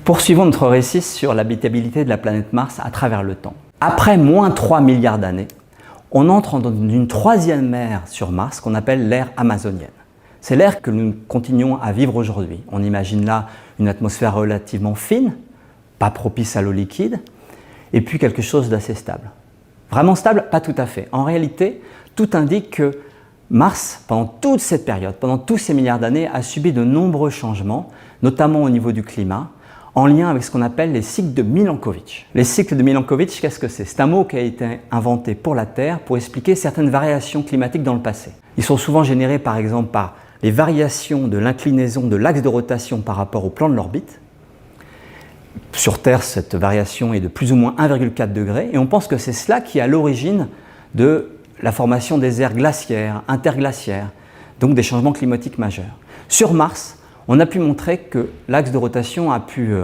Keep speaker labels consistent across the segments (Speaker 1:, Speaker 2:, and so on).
Speaker 1: Poursuivons notre récit sur l'habitabilité de la planète Mars à travers le temps. Après moins 3 milliards d'années, on entre dans une troisième ère sur Mars qu'on appelle l'ère amazonienne. C'est l'ère que nous continuons à vivre aujourd'hui. On imagine là une atmosphère relativement fine, pas propice à l'eau liquide, et puis quelque chose d'assez stable. Vraiment stable? Pas tout à fait. En réalité, tout indique que Mars, pendant toute cette période, pendant tous ces milliards d'années, a subi de nombreux changements, notamment au niveau du climat, en lien avec ce qu'on appelle les cycles de Milankovitch. Les cycles de Milankovitch, qu'est-ce que c'est? C'est un mot qui a été inventé pour la Terre pour expliquer certaines variations climatiques dans le passé. Ils sont souvent générés par exemple par les variations de l'inclinaison de l'axe de rotation par rapport au plan de l'orbite. Sur Terre, cette variation est de plus ou moins 1,4 degré et on pense que c'est cela qui est à l'origine de la formation des ères glaciaires, interglaciaires, donc des changements climatiques majeurs. Sur Mars, on a pu montrer que l'axe de rotation a pu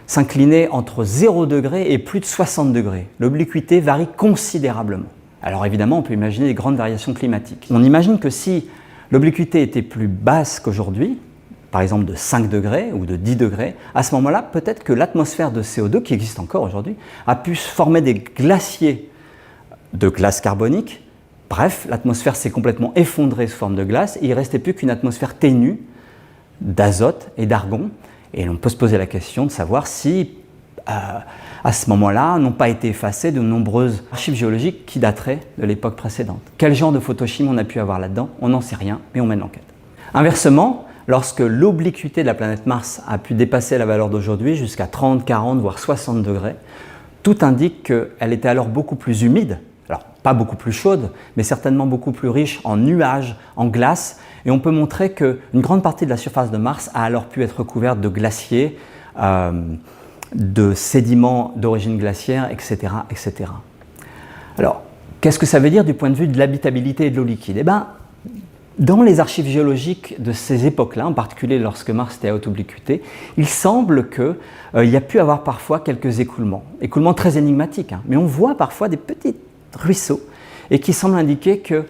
Speaker 1: s'incliner entre 0 degré et plus de 60 degrés. L'obliquité varie considérablement. Alors évidemment, on peut imaginer des grandes variations climatiques. On imagine que si l'obliquité était plus basse qu'aujourd'hui, par exemple de 5 degrés ou de 10 degrés, à ce moment-là, peut-être que l'atmosphère de CO2, qui existe encore aujourd'hui, a pu former des glaciers de glace carbonique. Bref, l'atmosphère s'est complètement effondrée sous forme de glace et il ne restait plus qu'une atmosphère ténue d'azote et d'argon. Et on peut se poser la question de savoir si, à ce moment-là, n'ont pas été effacées de nombreuses archives géologiques qui dateraient de l'époque précédente. Quel genre de photochimie on a pu avoir là-dedans? On n'en sait rien, mais on mène l'enquête. Inversement, lorsque l'obliquité de la planète Mars a pu dépasser la valeur d'aujourd'hui jusqu'à 30, 40, voire 60 degrés, tout indique qu'elle était alors beaucoup plus humide. Alors, pas beaucoup plus chaude, mais certainement beaucoup plus riche en nuages, en glace. Et on peut montrer qu'une grande partie de la surface de Mars a alors pu être recouverte de glaciers, de sédiments d'origine glaciaire, etc., etc. Alors, qu'est-ce que ça veut dire du point de vue de l'habitabilité et de l'eau liquide? Eh bien, dans les archives géologiques de ces époques-là, en particulier lorsque Mars était à haute obliquité, il semble qu'il y a pu avoir parfois quelques écoulements très énigmatiques, hein, mais on voit parfois des petits ruisseaux et qui semblent indiquer qu'il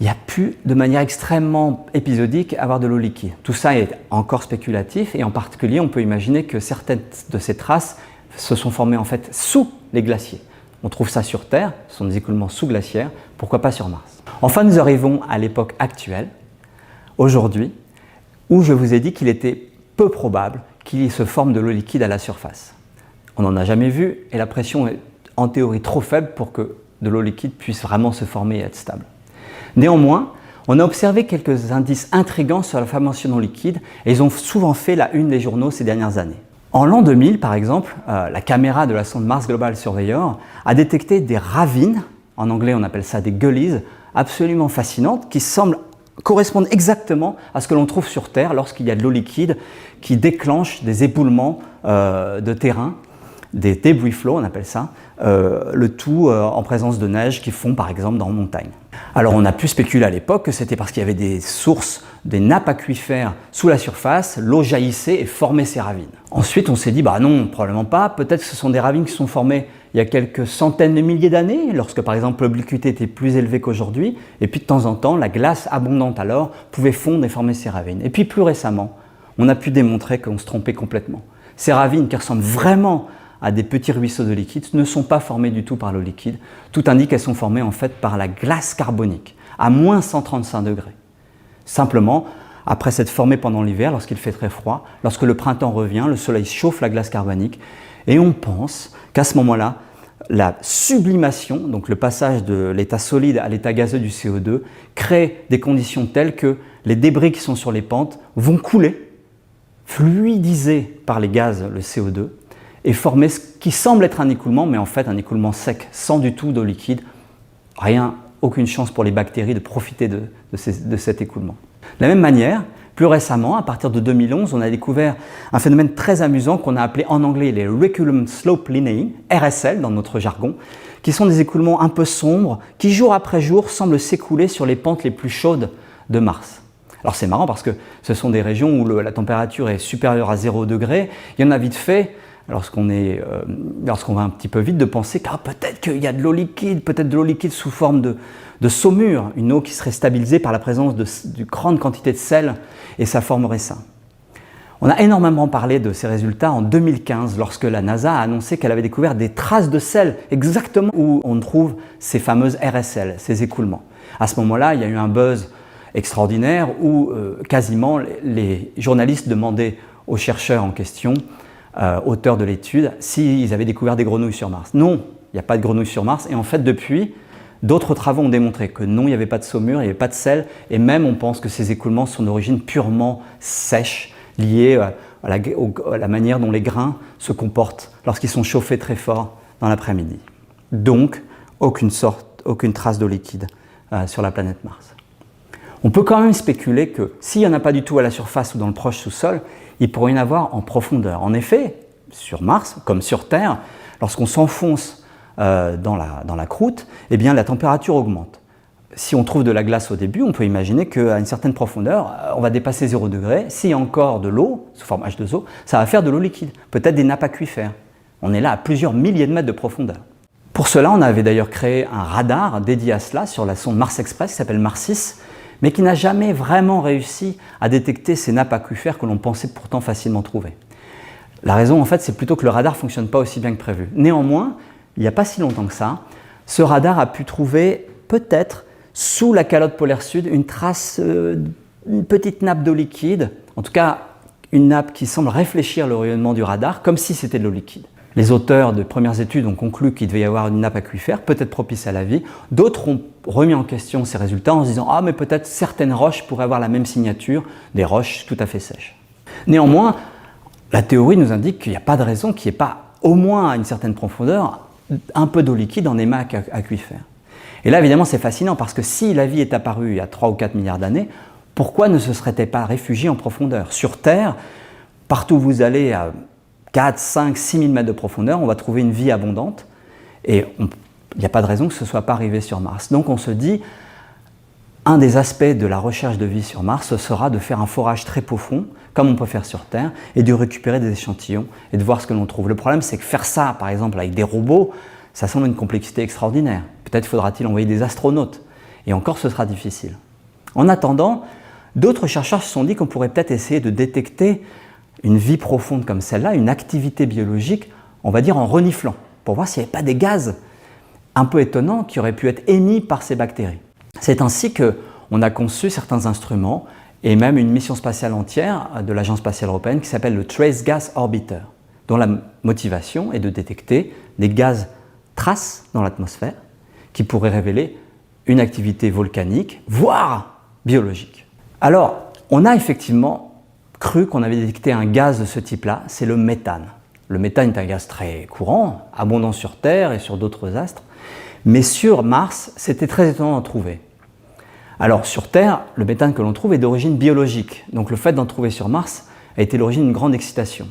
Speaker 1: y a pu, de manière extrêmement épisodique, avoir de l'eau liquide. Tout ça est encore spéculatif et en particulier, on peut imaginer que certaines de ces traces se sont formées en fait sous les glaciers. On trouve ça sur Terre, ce sont des écoulements sous-glaciaires, pourquoi pas sur Mars? Enfin, nous arrivons à l'époque actuelle, aujourd'hui, où je vous ai dit qu'il était peu probable qu'il se forme de l'eau liquide à la surface. On n'en a jamais vu et la pression est en théorie trop faible pour que de l'eau liquide puisse vraiment se former et être stable. Néanmoins, on a observé quelques indices intrigants sur la formation d'eau liquide et ils ont souvent fait la une des journaux ces dernières années. En l'an 2000, par exemple, la caméra de la sonde Mars Global Surveyor a détecté des ravines, en anglais on appelle ça des gullies, absolument fascinantes, qui semblent correspondre exactement à ce que l'on trouve sur Terre lorsqu'il y a de l'eau liquide qui déclenche des éboulements de terrain, des debris flows, on appelle ça, le tout en présence de neige qui fond par exemple dans les montagnes. Alors on a pu spéculer à l'époque que c'était parce qu'il y avait des sources, des nappes aquifères sous la surface, l'eau jaillissait et formait ces ravines. Ensuite on s'est dit, bah non, probablement pas, peut-être que ce sont des ravines qui sont formées il y a quelques centaines de milliers d'années, lorsque par exemple l'obliquité était plus élevée qu'aujourd'hui, et puis de temps en temps, la glace abondante alors pouvait fondre et former ces ravines. Et puis plus récemment, on a pu démontrer qu'on se trompait complètement. Ces ravines qui ressemblent vraiment à des petits ruisseaux de liquide ne sont pas formées du tout par l'eau liquide. Tout indique qu'elles sont formées en fait par la glace carbonique, à moins 135 degrés. Simplement, après s'être formée pendant l'hiver, lorsqu'il fait très froid, lorsque le printemps revient, le soleil chauffe la glace carbonique, et on pense qu'à ce moment-là, la sublimation, donc le passage de l'état solide à l'état gazeux du CO2, crée des conditions telles que les débris qui sont sur les pentes vont couler, fluidisés par les gaz, le CO2, et former ce qui semble être un écoulement, mais en fait un écoulement sec, sans du tout d'eau liquide. Rien, aucune chance pour les bactéries de profiter de cet écoulement. De la même manière, plus récemment, à partir de 2011, on a découvert un phénomène très amusant qu'on a appelé en anglais les Reticulum Slope Lineae, RSL dans notre jargon, qui sont des écoulements un peu sombres qui jour après jour semblent s'écouler sur les pentes les plus chaudes de Mars. Alors c'est marrant parce que ce sont des régions où la température est supérieure à 0 degré. Il y en a vite fait, lorsqu'on va un petit peu vite, de penser que peut-être qu'il y a de l'eau liquide, peut-être de l'eau liquide sous forme de saumure, une eau qui serait stabilisée par la présence d'une grande quantité de sel, et ça formerait ça. On a énormément parlé de ces résultats en 2015 lorsque la NASA a annoncé qu'elle avait découvert des traces de sel exactement où on trouve ces fameuses RSL, ces écoulements. À ce moment-là, il y a eu un buzz extraordinaire où quasiment les journalistes demandaient aux chercheurs en question, auteurs de l'étude, s'ils avaient découvert des grenouilles sur Mars. Non, il n'y a pas de grenouilles sur Mars et en fait depuis, d'autres travaux ont démontré que non, il n'y avait pas de saumure, il n'y avait pas de sel et même on pense que ces écoulements sont d'origine purement sèche, liés à la manière dont les grains se comportent lorsqu'ils sont chauffés très fort dans l'après-midi. Donc, aucune trace d'eau liquide sur la planète Mars. On peut quand même spéculer que s'il n'y en a pas du tout à la surface ou dans le proche sous-sol, il pourrait y en avoir en profondeur. En effet, sur Mars, comme sur Terre, lorsqu'on s'enfonce dans la croûte, eh bien, la température augmente. Si on trouve de la glace au début, on peut imaginer qu'à une certaine profondeur, on va dépasser 0 degré. S'il y a encore de l'eau, sous forme H2O, ça va faire de l'eau liquide, peut-être des nappes aquifères. On est là à plusieurs milliers de mètres de profondeur. Pour cela, on avait d'ailleurs créé un radar dédié à cela sur la sonde Mars Express qui s'appelle Mars-6, mais qui n'a jamais vraiment réussi à détecter ces nappes aquifères que l'on pensait pourtant facilement trouver. La raison, en fait, c'est plutôt que le radar ne fonctionne pas aussi bien que prévu. Néanmoins, il n'y a pas si longtemps que ça, ce radar a pu trouver peut-être sous la calotte polaire sud, une trace, une petite nappe d'eau liquide, en tout cas une nappe qui semble réfléchir le rayonnement du radar comme si c'était de l'eau liquide. Les auteurs de premières études ont conclu qu'il devait y avoir une nappe aquifère, peut-être propice à la vie. D'autres ont remis en question ces résultats en se disant « Ah, mais peut-être certaines roches pourraient avoir la même signature, des roches tout à fait sèches. » Néanmoins, la théorie nous indique qu'il n'y a pas de raison qu'il n'y ait pas, au moins à une certaine profondeur, un peu d'eau liquide en émai aquifère. Et là, évidemment, c'est fascinant parce que si la vie est apparue il y a 3 ou 4 milliards d'années, pourquoi ne se serait-elle pas réfugiée en profondeur? Sur Terre, partout où vous allez à 4, 5, 6 000 mètres de profondeur, on va trouver une vie abondante et il n'y a pas de raison que ce ne soit pas arrivé sur Mars. Donc on se dit, un des aspects de la recherche de vie sur Mars, ce sera de faire un forage très profond, comme on peut faire sur Terre, et de récupérer des échantillons et de voir ce que l'on trouve. Le problème, c'est que faire ça, par exemple, avec des robots, ça semble une complexité extraordinaire. Peut-être faudra-t-il envoyer des astronautes. Et encore, ce sera difficile. En attendant, d'autres chercheurs se sont dit qu'on pourrait peut-être essayer de détecter une vie profonde comme celle-là, une activité biologique, on va dire en reniflant, pour voir s'il n'y avait pas des gaz un peu étonnants qui auraient pu être émis par ces bactéries. C'est ainsi qu'on a conçu certains instruments et même une mission spatiale entière de l'Agence spatiale européenne qui s'appelle le Trace Gas Orbiter, dont la motivation est de détecter des gaz traces dans l'atmosphère qui pourraient révéler une activité volcanique, voire biologique. Alors, on a effectivement cru qu'on avait détecté un gaz de ce type-là, c'est le méthane. Le méthane est un gaz très courant, abondant sur Terre et sur d'autres astres, mais sur Mars, c'était très étonnant d'en trouver. Alors, sur Terre, le méthane que l'on trouve est d'origine biologique, donc le fait d'en trouver sur Mars a été l'origine d'une grande excitation.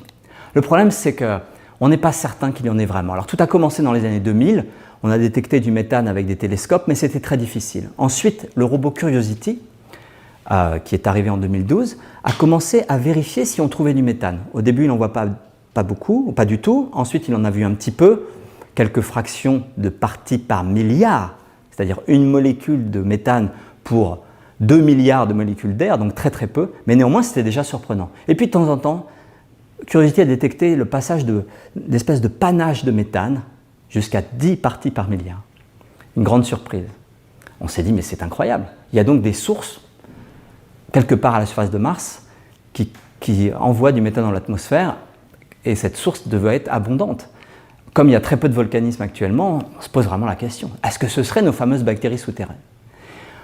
Speaker 1: Le problème, c'est qu'on n'est pas certain qu'il y en ait vraiment. Alors, tout a commencé dans les années 2000, on a détecté du méthane avec des télescopes, mais c'était très difficile. Ensuite, le robot Curiosity, qui est arrivé en 2012, a commencé à vérifier si on trouvait du méthane. Au début, il n'en voit pas beaucoup, ou pas du tout. Ensuite, il en a vu un petit peu, quelques fractions de parties par milliard, c'est-à-dire une molécule de méthane pour 2 milliards de molécules d'air, donc très très peu, mais néanmoins, c'était déjà surprenant. Et puis, de temps en temps, Curiosity a détecté le passage d'espèces de panache de méthane, jusqu'à 10 parties par milliard. Une grande surprise. On s'est dit, mais c'est incroyable. Il y a donc des sources, quelque part à la surface de Mars, qui envoient du méthane dans l'atmosphère, et cette source devait être abondante. Comme il y a très peu de volcanisme actuellement, on se pose vraiment la question. Est-ce que ce seraient nos fameuses bactéries souterraines?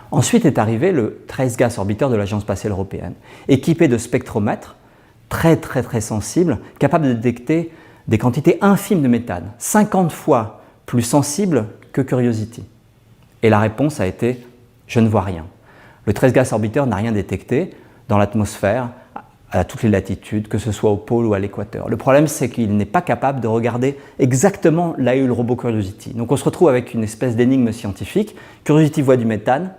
Speaker 1: Ensuite est arrivé le Trace Gas Orbiter de l'Agence spatiale européenne, équipé de spectromètres très sensibles, capables de détecter des quantités infimes de méthane, 50 fois plus sensibles que Curiosity. Et la réponse a été « je ne vois rien ». Le Trace Gas Orbiter n'a rien détecté dans l'atmosphère à toutes les latitudes, que ce soit au pôle ou à l'équateur. Le problème, c'est qu'il n'est pas capable de regarder exactement là où est le robot Curiosity. Donc on se retrouve avec une espèce d'énigme scientifique. Curiosity voit du méthane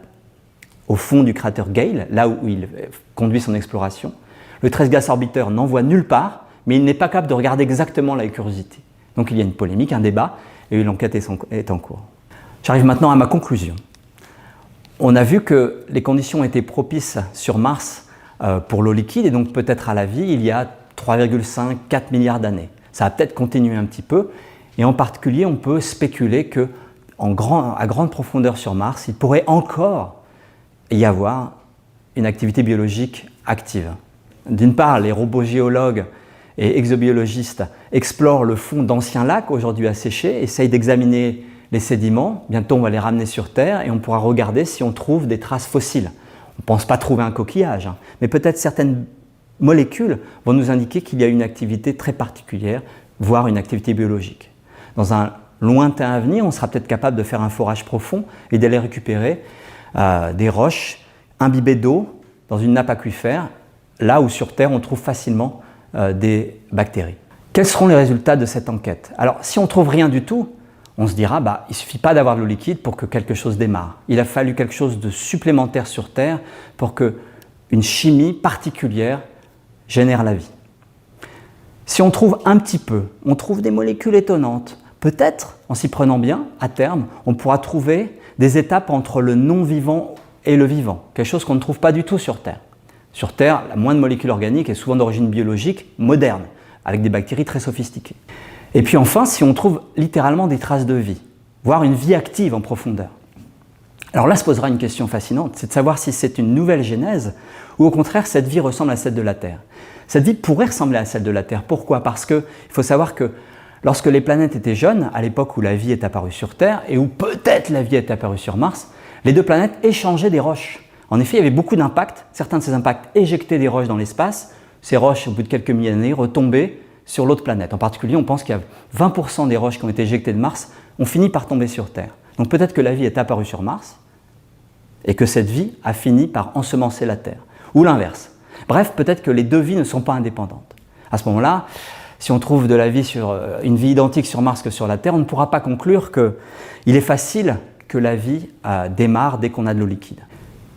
Speaker 1: au fond du cratère Gale, là où il conduit son exploration. Le Trace Gas Orbiter n'en voit nulle part, mais il n'est pas capable de regarder exactement la Curiosity. Donc il y a une polémique, un débat, et l'enquête est en cours. J'arrive maintenant à ma conclusion. On a vu que les conditions étaient propices sur Mars pour l'eau liquide, et donc peut-être à la vie, il y a 3,5-4 milliards d'années. Ça va peut-être continuer un petit peu, et en particulier, on peut spéculer que à grande profondeur sur Mars, il pourrait encore y avoir une activité biologique active. D'une part, les robots géologues et exobiologistes explorent le fond d'anciens lacs aujourd'hui asséchés, essayent d'examiner les sédiments. Bientôt, on va les ramener sur Terre et on pourra regarder si on trouve des traces fossiles. On ne pense pas trouver un coquillage, mais peut-être certaines molécules vont nous indiquer qu'il y a une activité très particulière, voire une activité biologique. Dans un lointain avenir, on sera peut-être capable de faire un forage profond et d'aller récupérer des roches imbibées d'eau dans une nappe aquifère, là où sur Terre on trouve facilement des bactéries. Quels seront les résultats de cette enquête? Alors, si on ne trouve rien du tout, on se dira, il ne suffit pas d'avoir de l'eau liquide pour que quelque chose démarre. Il a fallu quelque chose de supplémentaire sur Terre pour qu'une chimie particulière génère la vie. Si on trouve un petit peu, on trouve des molécules étonnantes, peut-être, en s'y prenant bien, à terme, on pourra trouver des étapes entre le non-vivant et le vivant, quelque chose qu'on ne trouve pas du tout sur Terre. Sur Terre, la moindre molécule organique est souvent d'origine biologique moderne, avec des bactéries très sophistiquées. Et puis enfin, si on trouve littéralement des traces de vie, voire une vie active en profondeur. Alors là se posera une question fascinante, c'est de savoir si c'est une nouvelle genèse ou au contraire cette vie ressemble à celle de la Terre. Cette vie pourrait ressembler à celle de la Terre. Pourquoi? Parce qu'il faut savoir que lorsque les planètes étaient jeunes, à l'époque où la vie est apparue sur Terre et où peut-être la vie est apparue sur Mars, les deux planètes échangeaient des roches. En effet, il y avait beaucoup d'impacts. Certains de ces impacts éjectaient des roches dans l'espace. Ces roches, au bout de quelques milliers d'années, retombaient sur l'autre planète. En particulier, on pense qu'il y a 20% des roches qui ont été éjectées de Mars ont fini par tomber sur Terre. Donc peut-être que la vie est apparue sur Mars et que cette vie a fini par ensemencer la Terre. Ou l'inverse. Bref, peut-être que les deux vies ne sont pas indépendantes. À ce moment-là, si on trouve de la vie une vie identique sur Mars que sur la Terre, on ne pourra pas conclure qu'il est facile que la vie démarre dès qu'on a de l'eau liquide.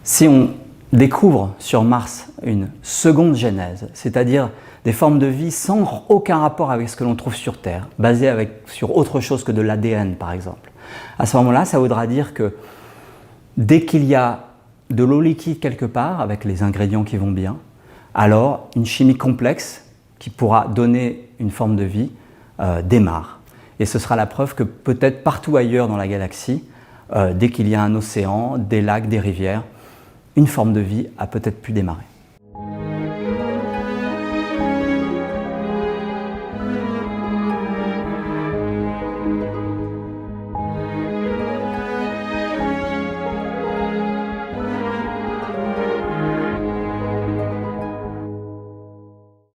Speaker 1: Si on découvre sur Mars une seconde genèse, c'est-à-dire des formes de vie sans aucun rapport avec ce que l'on trouve sur Terre, basées sur autre chose que de l'ADN par exemple, à ce moment-là, ça voudra dire que dès qu'il y a de l'eau liquide quelque part, avec les ingrédients qui vont bien, alors une chimie complexe qui pourra donner une forme de vie démarre. Et ce sera la preuve que peut-être partout ailleurs dans la galaxie, dès qu'il y a un océan, des lacs, des rivières, une forme de vie a peut-être pu démarrer.